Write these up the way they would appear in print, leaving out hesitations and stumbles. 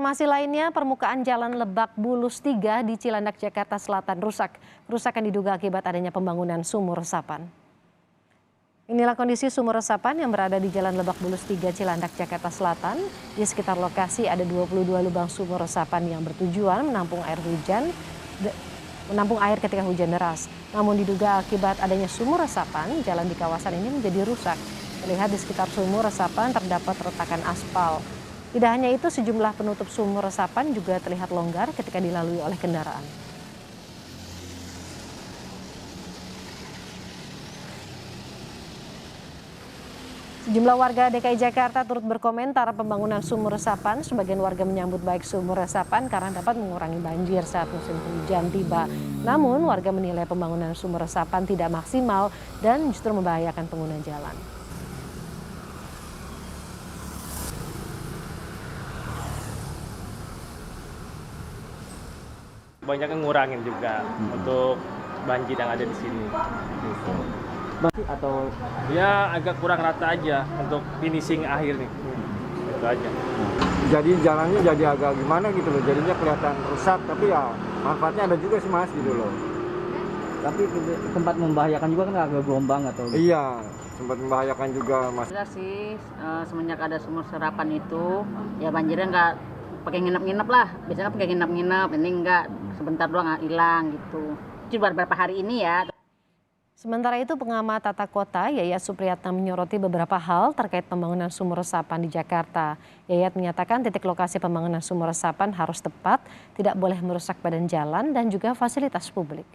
Informasi lainnya, permukaan Jalan Lebak Bulus 3 di Cilandak, Jakarta Selatan rusak. Kerusakan diduga akibat adanya pembangunan sumur resapan. Inilah kondisi sumur resapan yang berada di Jalan Lebak Bulus 3 Cilandak, Jakarta Selatan. Di sekitar lokasi ada 22 lubang sumur resapan yang bertujuan menampung air ketika hujan deras. Namun diduga akibat adanya sumur resapan, jalan di kawasan ini menjadi rusak. Terlihat di sekitar sumur resapan terdapat retakan aspal. Tidak hanya itu, sejumlah penutup sumur resapan juga terlihat longgar ketika dilalui oleh kendaraan. Sejumlah warga DKI Jakarta turut berkomentar pembangunan sumur resapan. Sebagian warga menyambut baik sumur resapan karena dapat mengurangi banjir saat musim hujan tiba. Namun warga menilai pembangunan sumur resapan tidak maksimal dan justru membahayakan pengguna jalan. Banyak yang ngurangin juga untuk banjir yang ada di sini. Atau Ya agak kurang rata aja untuk finishing akhir nih. Itu aja. jadi jalannya jadi agak gimana gitu loh, jadinya kelihatan rusak, tapi ya manfaatnya ada juga sih Mas gitu loh. Tapi tempat membahayakan juga kan agak gelombang atau gitu. Iya, sempat membahayakan juga Mas. Jelas sih, semenjak ada sumur serapan itu, ya banjirnya nggak pakai nginep-nginep lah. Biasanya pakai nginep-nginep, ini nggak, sebentar doang hilang gitu. Cuma beberapa hari ini ya. Sementara itu, pengamat tata kota Yayat Supriyatna menyoroti beberapa hal terkait pembangunan sumur resapan di Jakarta. Yayat menyatakan titik lokasi pembangunan sumur resapan harus tepat, tidak boleh merusak badan jalan dan juga fasilitas publik.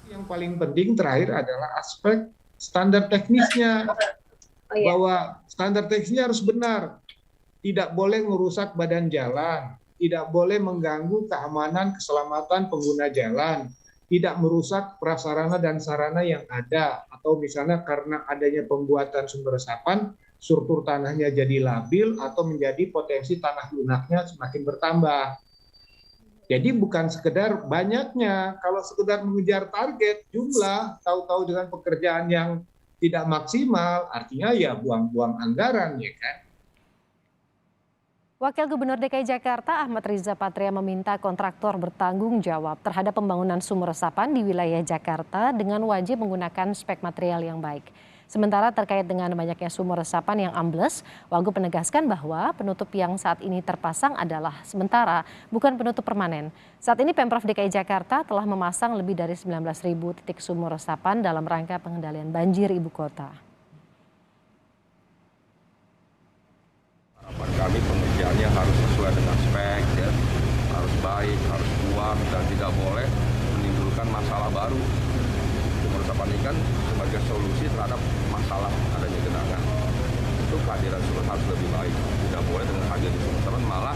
Yang paling penting terakhir adalah aspek standar teknisnya. Bahwa standar teknisnya harus benar. Tidak boleh merusak badan jalan. Tidak boleh mengganggu keamanan keselamatan pengguna jalan, tidak merusak prasarana dan sarana yang ada, atau misalnya karena adanya pembuatan sumber resapan, struktur tanahnya jadi labil atau menjadi potensi tanah lunaknya semakin bertambah. Jadi bukan sekedar banyaknya, kalau sekedar mengejar target jumlah, tahu-tahu dengan pekerjaan yang tidak maksimal, artinya ya buang-buang anggaran, ya kan? Wakil Gubernur DKI Jakarta Ahmad Riza Patria meminta kontraktor bertanggung jawab terhadap pembangunan sumur resapan di wilayah Jakarta dengan wajib menggunakan spek material yang baik. Sementara terkait dengan banyaknya sumur resapan yang ambles, Wagub menegaskan bahwa penutup yang saat ini terpasang adalah sementara, bukan penutup permanen. Saat ini Pemprov DKI Jakarta telah memasang lebih dari 19.000 titik sumur resapan dalam rangka pengendalian banjir ibu kota. Harapan kami pengerjaannya harus sesuai dengan spek, ya, harus baik, harus kuat, dan tidak boleh menimbulkan masalah baru. Sumur resapan ini kan sebagai solusi terhadap masalah adanya genangan. Itu kehadiran sumur harus lebih baik. Tidak boleh dengan hadirnya sumur resapan malah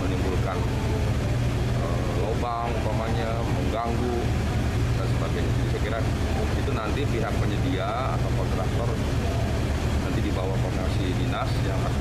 menimbulkan lubang, umpamanya mengganggu dan sebagainya. Jadi saya kira itu nanti pihak penyedia atau kontraktor nanti di bawah koordinasi dinas yang harus